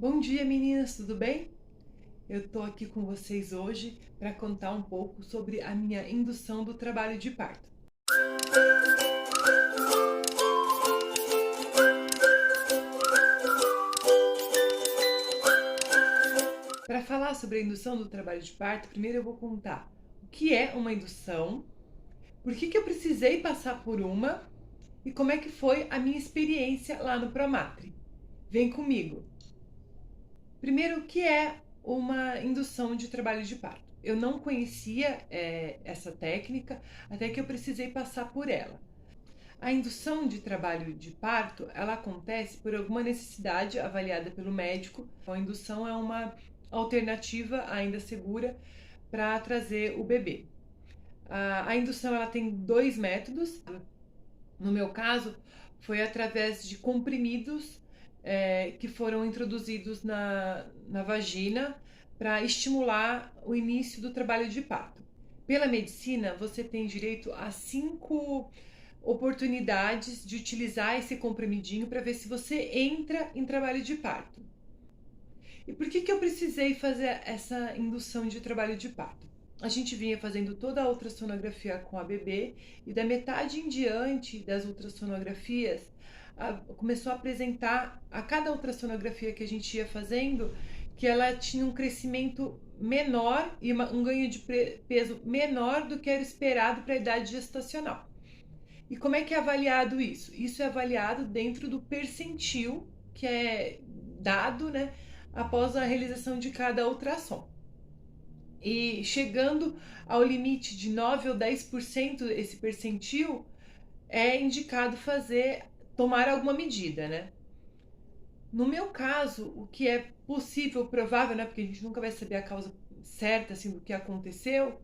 Bom dia, meninas, tudo bem? Eu tô aqui com vocês hoje para contar um pouco sobre a minha indução do trabalho de parto. Para falar sobre a indução do trabalho de parto, primeiro eu vou contar o que é uma indução, por que eu precisei passar por uma e como é que foi a minha experiência lá no Promatri. Vem comigo! Primeiro, o que é uma indução de trabalho de parto? Eu não conhecia essa técnica até que eu precisei passar por ela. A indução de trabalho de parto, ela acontece por alguma necessidade avaliada pelo médico. A indução é uma alternativa ainda segura para trazer o bebê. A indução ela tem dois métodos. No meu caso, foi através de comprimidos que foram introduzidos na vagina para estimular o início do trabalho de parto. Pela medicina, você tem direito a 5 oportunidades de utilizar esse comprimidinho para ver se você entra em trabalho de parto. E por que eu precisei fazer essa indução de trabalho de parto? A gente vinha fazendo toda a ultrassonografia com a bebê e da metade em diante das ultrassonografias começou a apresentar a cada ultrassonografia que a gente ia fazendo que ela tinha um crescimento menor e um ganho de peso menor do que era esperado para a idade gestacional. E como é que é avaliado isso? Isso é avaliado dentro do percentil que é dado, né, após a realização de cada ultrassom. E chegando ao limite de 9 ou 10% esse percentil, é indicado tomar alguma medida, né? No meu caso, o que é possível, provável, né, porque a gente nunca vai saber a causa certa assim do que aconteceu,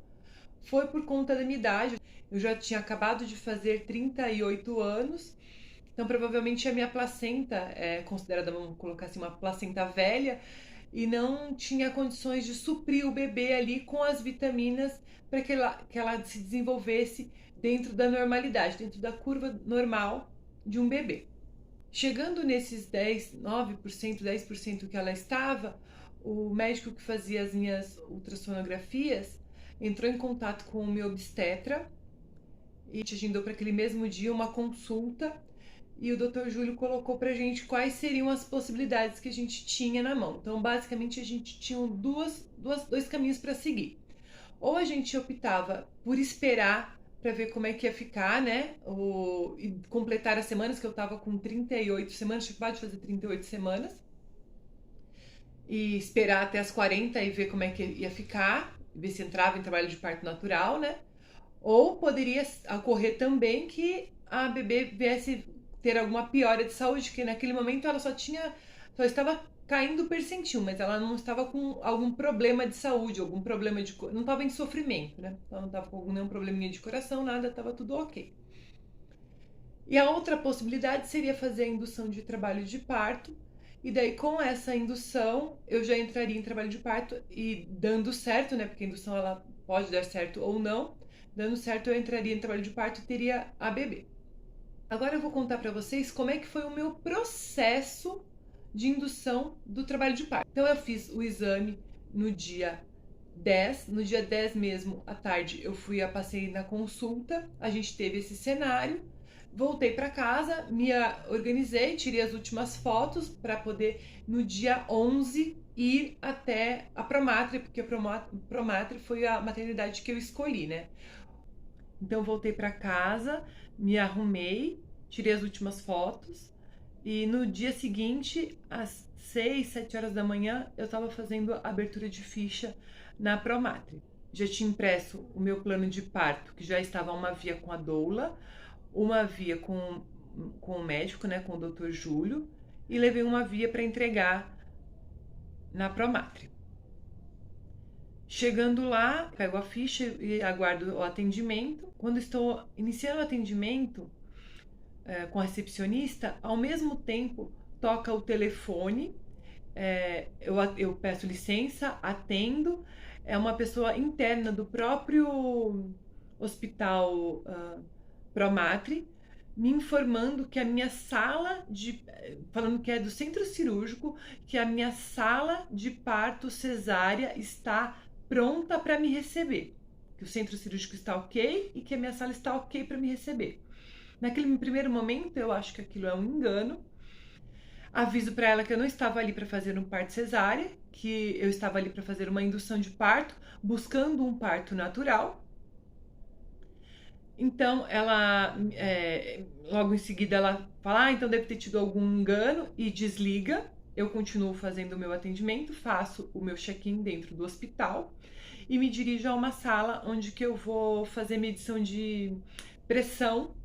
foi por conta da minha idade. Eu já tinha acabado de fazer 38 anos, então provavelmente a minha placenta é considerada, vamos colocar assim, uma placenta velha, e não tinha condições de suprir o bebê ali com as vitaminas para que ela se desenvolvesse dentro da normalidade, dentro da curva normal de um bebê. Chegando nesses 9%, 10% que ela estava, o médico que fazia as minhas ultrassonografias entrou em contato com o meu obstetra e te agendou para aquele mesmo dia uma consulta, e o Dr. Júlio colocou pra gente quais seriam as possibilidades que a gente tinha na mão. Então, basicamente, a gente tinha dois caminhos para seguir. Ou a gente optava por esperar para ver como é que ia ficar, né? E completar as semanas, que eu tava com 38 semanas, tinha acabado de fazer 38 semanas. E esperar até as 40 e ver como é que ia ficar, ver se entrava em trabalho de parto natural, né? Ou poderia ocorrer também que a bebê viesse ter alguma piora de saúde, que naquele momento ela só estava caindo o percentil, mas ela não estava com algum problema de saúde, algum problema não estava em sofrimento, né? Ela não estava com nenhum probleminha de coração, nada, estava tudo ok. E a outra possibilidade seria fazer a indução de trabalho de parto, e daí com essa indução eu já entraria em trabalho de parto e dando certo, né? Porque a indução ela pode dar certo ou não. Dando certo, eu entraria em trabalho de parto e teria a bebê. Agora eu vou contar para vocês como é que foi o meu processo de indução do trabalho de parto. Então eu fiz o exame no dia 10, no dia 10 mesmo, à tarde, passei na consulta, a gente teve esse cenário, voltei para casa, me organizei, tirei as últimas fotos para poder, no dia 11, ir até a Promatri, porque a Promatri foi a maternidade que eu escolhi, né? Então voltei para casa, me arrumei, tirei as últimas fotos e no dia seguinte, às 6, 7 horas da manhã, eu estava fazendo a abertura de ficha na Promatri. Já tinha impresso o meu plano de parto, que já estava uma via com a doula, uma via com o médico, né, com o Dr. Júlio, e levei uma via para entregar na Promatri. Chegando lá, pego a ficha e aguardo o atendimento. Quando estou iniciando o atendimento com a recepcionista, ao mesmo tempo toca o telefone, eu peço licença, atendo, é uma pessoa interna do próprio hospital Promatri, me informando que a minha falando que é do centro cirúrgico, que a minha sala de parto cesárea está pronta para me receber. Que o centro cirúrgico está ok e que a minha sala está ok para me receber. Naquele primeiro momento, eu acho que aquilo é um engano. Aviso para ela que eu não estava ali para fazer um parto cesárea, que eu estava ali para fazer uma indução de parto, buscando um parto natural. Então, logo em seguida, ela fala, então deve ter tido algum engano e desliga. Eu continuo fazendo o meu atendimento, faço o meu check-in dentro do hospital e me dirijo a uma sala onde que eu vou fazer medição de pressão.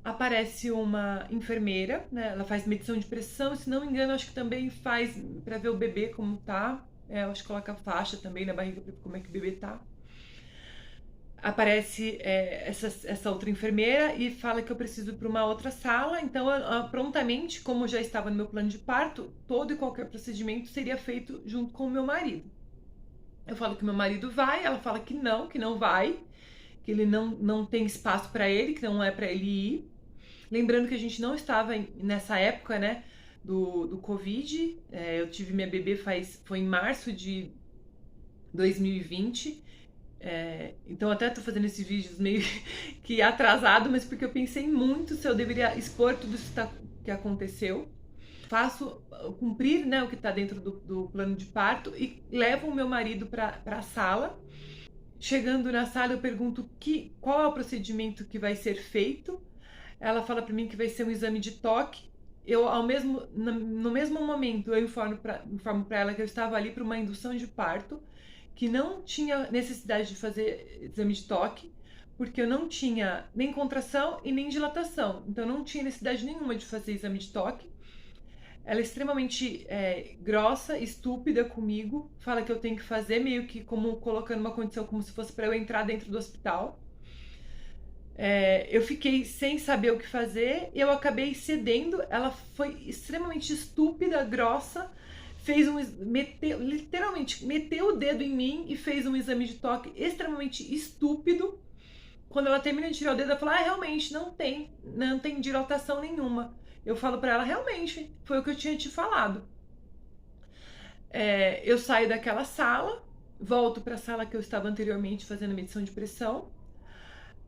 Aparece uma enfermeira, né? Ela faz medição de pressão, se não me engano, acho que também faz para ver o bebê como tá. Acho que coloca faixa também na barriga para ver como é que o bebê tá. Aparece essa outra enfermeira e fala que eu preciso ir para uma outra sala. Então, prontamente, como já estava no meu plano de parto, todo e qualquer procedimento seria feito junto com o meu marido. Eu falo que meu marido vai, ela fala que não vai, que ele não tem espaço para ele, que não é para ele ir. Lembrando que a gente não estava nessa época, né, do Covid. Eu tive minha bebê foi em março de 2020. Então até tô fazendo esses vídeos meio que atrasado, mas porque eu pensei muito se eu deveria expor tudo isso que aconteceu. Cumprir, né, o que está dentro do plano de parto e levo o meu marido para a sala. Chegando na sala, eu pergunto qual é o procedimento que vai ser feito. Ela fala para mim que vai ser um exame de toque. No mesmo momento, eu informo para ela que eu estava ali para uma indução de parto, que não tinha necessidade de fazer exame de toque, porque eu não tinha nem contração e nem dilatação. Então, não tinha necessidade nenhuma de fazer exame de toque. Ela é extremamente grossa, estúpida comigo, fala que eu tenho que fazer, meio que como colocando uma condição como se fosse para eu entrar dentro do hospital. Eu fiquei sem saber o que fazer e eu acabei cedendo. Ela foi extremamente estúpida, grossa, literalmente meteu o dedo em mim e fez um exame de toque extremamente estúpido. Quando ela termina de tirar o dedo, ela fala: realmente não tem dilatação nenhuma. Eu falo pra ela: realmente, foi o que eu tinha te falado. Eu saio daquela sala, volto para a sala que eu estava anteriormente fazendo medição de pressão.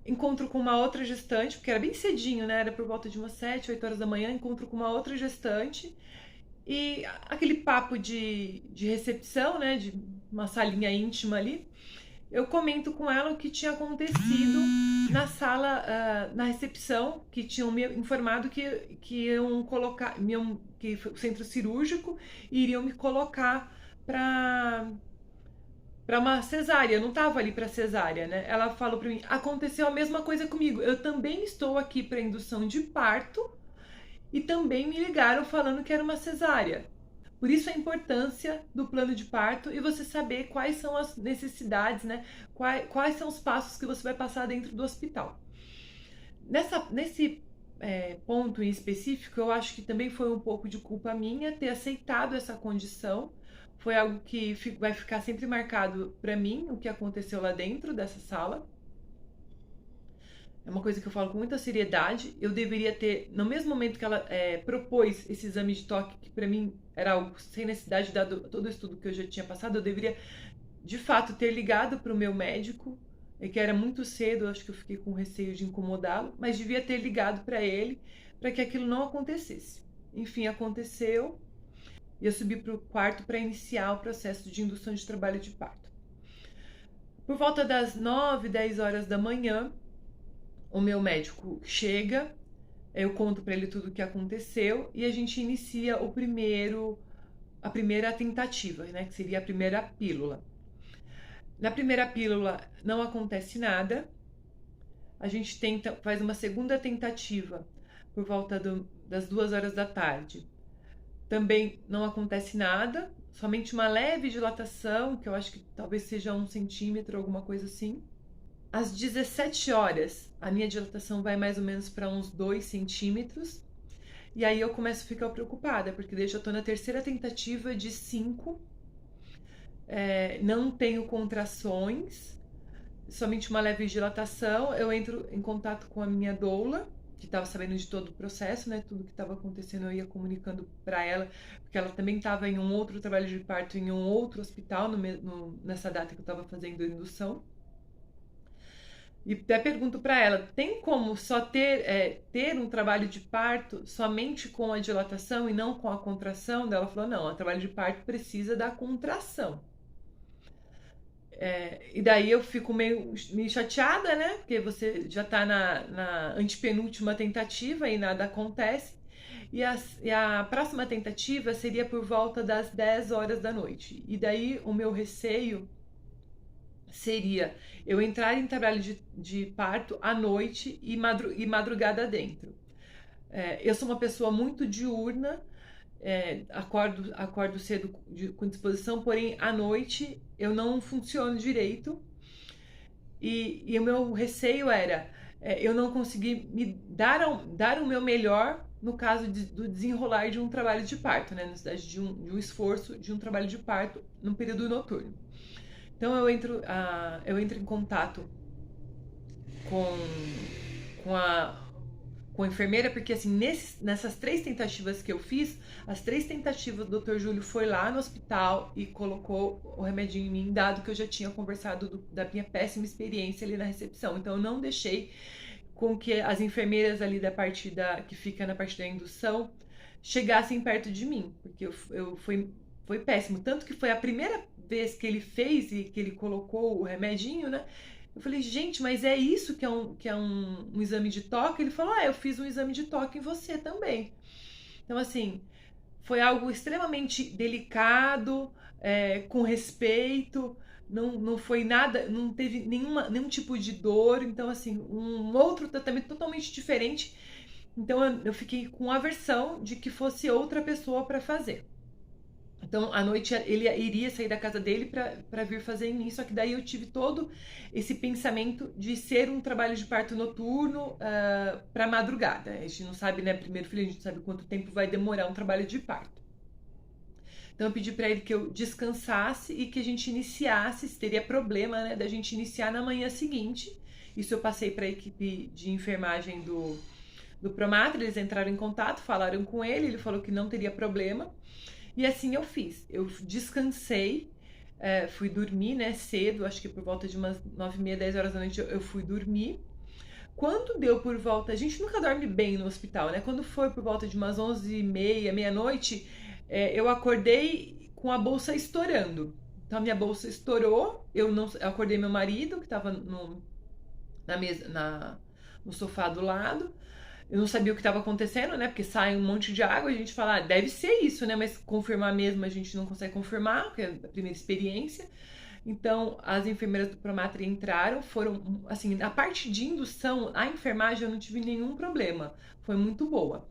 Encontro com uma outra gestante, porque era bem cedinho, né? Era por volta de umas 7, 8 horas da manhã. Encontro com uma outra gestante e aquele papo de recepção, né? De uma salinha íntima ali. Eu comento com ela o que tinha acontecido na sala, na recepção, que tinham me informado que iam colocar, que o centro cirúrgico iriam me colocar para uma cesárea. Eu não estava ali para cesárea, né? Ela falou para mim: aconteceu a mesma coisa comigo. Eu também estou aqui para indução de parto e também me ligaram falando que era uma cesárea. Por isso a importância do plano de parto e você saber quais são as necessidades, né? Quais são os passos que você vai passar dentro do hospital. Nesse ponto em específico, eu acho que também foi um pouco de culpa minha ter aceitado essa condição. Foi algo que vai ficar sempre marcado para mim, o que aconteceu lá dentro dessa sala. É uma coisa que eu falo com muita seriedade. Eu deveria ter, no mesmo momento que ela propôs esse exame de toque, que para mim era algo sem necessidade, dado todo o estudo que eu já tinha passado, eu deveria, de fato, ter ligado para o meu médico, que era muito cedo, eu acho que eu fiquei com receio de incomodá-lo, mas devia ter ligado para ele, para que aquilo não acontecesse. Enfim, aconteceu, e eu subi para o quarto para iniciar o processo de indução de trabalho de parto. Por volta das 9, 10 horas da manhã, o meu médico chega, eu conto para ele tudo o que aconteceu e a gente inicia a primeira tentativa, né, que seria a primeira pílula. Na primeira pílula não acontece nada, a gente faz uma segunda tentativa por volta das 2 horas da tarde. Também não acontece nada, somente uma leve dilatação, que eu acho que talvez seja 1 centímetro, alguma coisa assim. Às 17 horas, a minha dilatação vai mais ou menos para uns 2 centímetros. E aí eu começo a ficar preocupada, porque daí já estou na terceira tentativa de 5. Não tenho contrações, somente uma leve dilatação. Eu entro em contato com a minha doula, que estava sabendo de todo o processo, né? Tudo que estava acontecendo eu ia comunicando para ela, porque ela também estava em um outro trabalho de parto em um outro hospital nessa data que eu estava fazendo a indução. E até pergunto para ela, tem como só ter um trabalho de parto somente com a dilatação e não com a contração? Daí ela falou, não, o trabalho de parto precisa da contração. E daí eu fico meio chateada, né? Porque você já tá na antepenúltima tentativa e nada acontece. E a próxima tentativa seria por volta das 10 horas da noite. E daí o meu receio seria eu entrar em trabalho de parto à noite e madrugada dentro. Eu sou uma pessoa muito diurna, acordo cedo com disposição, porém à noite eu não funciono direito. E o meu receio era eu não conseguir me dar o meu melhor no caso do desenrolar de um trabalho de parto, né? Na necessidade de um esforço de um trabalho de parto no período noturno. Então eu entro em contato com, com a enfermeira, porque assim, nessas 3 tentativas que eu fiz, as 3 tentativas o Dr. Júlio foi lá no hospital e colocou o remedinho em mim, dado que eu já tinha conversado da minha péssima experiência ali na recepção. Então eu não deixei com que as enfermeiras ali que fica na parte da indução chegassem perto de mim, porque foi péssimo. Tanto que foi a primeira vez que ele fez e que ele colocou o remedinho, né? Eu falei, gente, mas é isso que é um exame de toque? Ele falou, eu fiz um exame de toque em você também. Então, assim, foi algo extremamente delicado, com respeito, não foi nada, não teve nenhum tipo de dor. Então, assim, um outro tratamento totalmente diferente. Então, eu fiquei com aversão de que fosse outra pessoa para fazer. Então, à noite ele iria sair da casa dele para vir fazer em mim, só que daí eu tive todo esse pensamento de ser um trabalho de parto noturno para madrugada. A gente não sabe, né? Primeiro filho, a gente não sabe quanto tempo vai demorar um trabalho de parto. Então, eu pedi para ele que eu descansasse e que a gente iniciasse, se teria problema, né, da gente iniciar na manhã seguinte. Isso eu passei para a equipe de enfermagem do Promatre, eles entraram em contato, falaram com ele, ele falou que não teria problema. E assim eu fiz. Eu descansei, fui dormir, né, cedo, acho que por volta de umas 9h30, 10 horas da noite eu fui dormir. Quando deu por volta, a gente nunca dorme bem no hospital, né? Quando foi por volta de umas 11h30, meia-noite, eu acordei com a bolsa estourando. Então a minha bolsa estourou, eu acordei meu marido, que estava na mesa, no sofá do lado. Eu não sabia o que estava acontecendo, né? Porque sai um monte de água, a gente fala, deve ser isso, né? Mas confirmar mesmo a gente não consegue confirmar, porque é a primeira experiência. Então, as enfermeiras do Promatre entraram, foram, assim, na parte de indução, a enfermagem eu não tive nenhum problema, foi muito boa.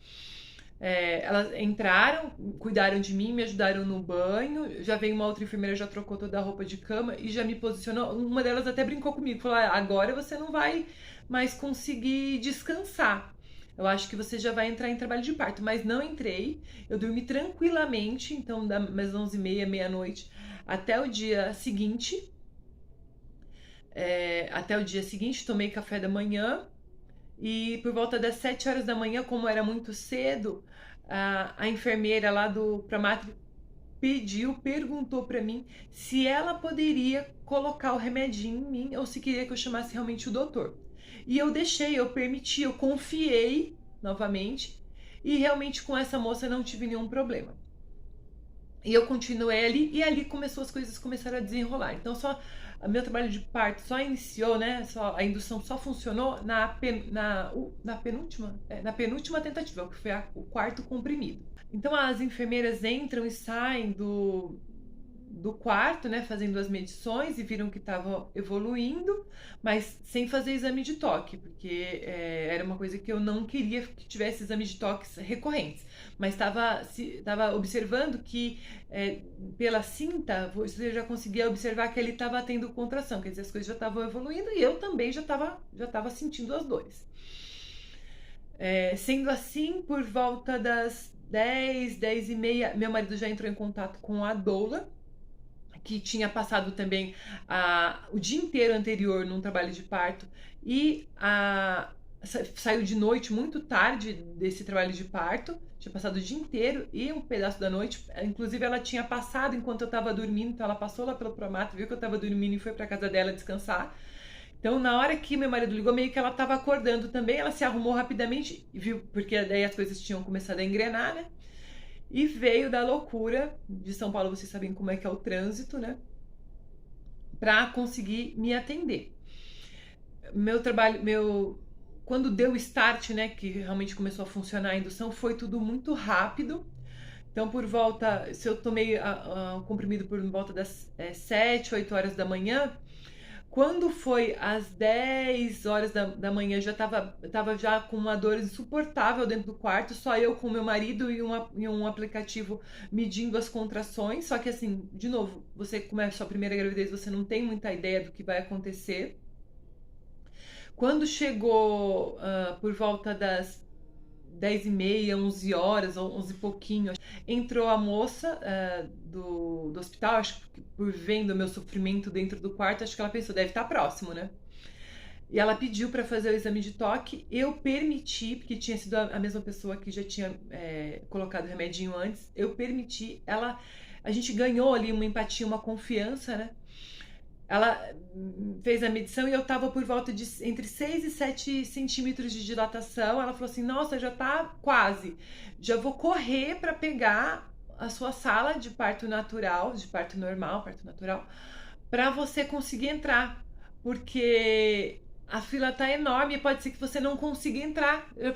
Elas entraram, cuidaram de mim, me ajudaram no banho. Já veio uma outra enfermeira, já trocou toda a roupa de cama e já me posicionou. Uma delas até brincou comigo, falou: agora você não vai mais conseguir descansar. Eu acho que você já vai entrar em trabalho de parto, mas não entrei. Eu dormi tranquilamente, então das 11h30, meia-noite, até o dia seguinte. Tomei café da manhã. E por volta das 7 horas da manhã, como era muito cedo, a enfermeira lá do Promatre perguntou para mim se ela poderia colocar o remedinho em mim ou se queria que eu chamasse realmente o doutor. E eu deixei, eu permiti, eu confiei novamente e realmente com essa moça não tive nenhum problema. E eu continuei ali e ali as coisas começaram a desenrolar. Então meu trabalho de parto só iniciou, né? A indução só funcionou na penúltima tentativa, que foi o quarto comprimido. Então as enfermeiras entram e saem do quarto, né, fazendo as medições e viram que estava evoluindo, mas sem fazer exame de toque, porque era uma coisa que eu não queria que tivesse exames de toques recorrentes, mas estava observando que pela cinta você já conseguia observar que ele estava tendo contração, quer dizer, as coisas já estavam evoluindo e eu também já estava sentindo as dores. Sendo assim, por volta das 10h30, meu marido já entrou em contato com a doula, que tinha passado também o dia inteiro anterior num trabalho de parto, e saiu de noite muito tarde desse trabalho de parto, tinha passado o dia inteiro e um pedaço da noite. Inclusive, ela tinha passado enquanto eu tava dormindo, então ela passou lá pelo Promato, viu que eu tava dormindo e foi pra casa dela descansar. Então, na hora que meu marido ligou, meio que ela tava acordando também, ela se arrumou rapidamente, viu, porque daí as coisas tinham começado a engrenar, né? E veio da loucura de São Paulo, vocês sabem como é que é o trânsito, né? Pra conseguir me atender. Meu trabalho, quando deu o start, né, que realmente começou a funcionar a indução, foi tudo muito rápido. Então, por volta, se eu tomei o comprimido por volta das 7, 8 horas da manhã, quando foi às 10 horas da manhã, tava já com uma dor insuportável dentro do quarto, só eu com meu marido e um aplicativo medindo as contrações. Só que assim, de novo, você começa a sua primeira gravidez, você não tem muita ideia do que vai acontecer. Quando chegou por volta das 10h30, 11 horas, 11 e pouquinho, entrou a moça do hospital, acho que por vendo o meu sofrimento dentro do quarto, acho que ela pensou, deve estar próximo, né? E ela pediu para fazer o exame de toque, eu permiti, porque tinha sido a mesma pessoa que já tinha colocado o remedinho antes, eu permiti, a gente ganhou ali uma empatia, uma confiança, né? Ela fez a medição e eu tava por volta de entre 6 e 7 centímetros de dilatação. Ela falou assim: nossa, já tá quase. Já vou correr para pegar a sua sala de parto natural, de parto normal, parto natural, para você conseguir entrar. Porque a fila tá enorme e pode ser que você não consiga entrar. Eu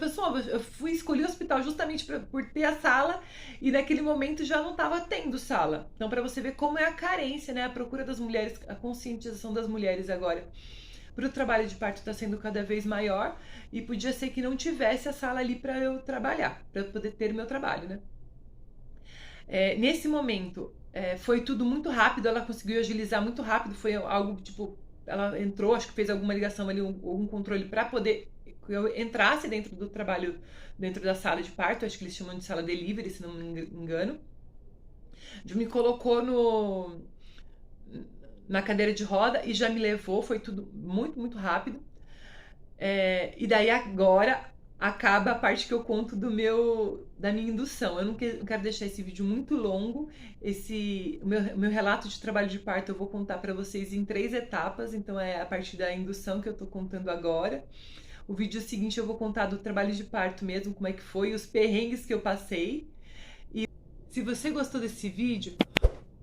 fui escolher o hospital justamente por ter a sala e naquele momento já não estava tendo sala. Então, para você ver como é a carência, né? A procura das mulheres, a conscientização das mulheres agora para o trabalho de parto está sendo cada vez maior e podia ser que não tivesse a sala ali para eu trabalhar, para eu poder ter meu trabalho, né? Nesse momento, foi tudo muito rápido, ela conseguiu agilizar muito rápido, foi algo tipo, ela entrou, acho que fez alguma ligação ali, um controle para poder que eu entrasse dentro do trabalho, dentro da sala de parto, acho que eles chamam de sala delivery, se não me engano. Me colocou na cadeira de roda e já me levou, foi tudo muito, muito rápido. E daí agora acaba a parte que eu conto da minha indução. Eu não quero deixar esse vídeo muito longo. O meu relato de trabalho de parto eu vou contar para vocês em 3 etapas. Então é a partir da indução que eu tô contando agora. O vídeo seguinte eu vou contar do trabalho de parto mesmo, como é que foi, os perrengues que eu passei. E se você gostou desse vídeo,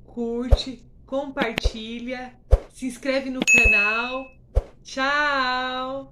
curte, compartilha, se inscreve no canal. Tchau!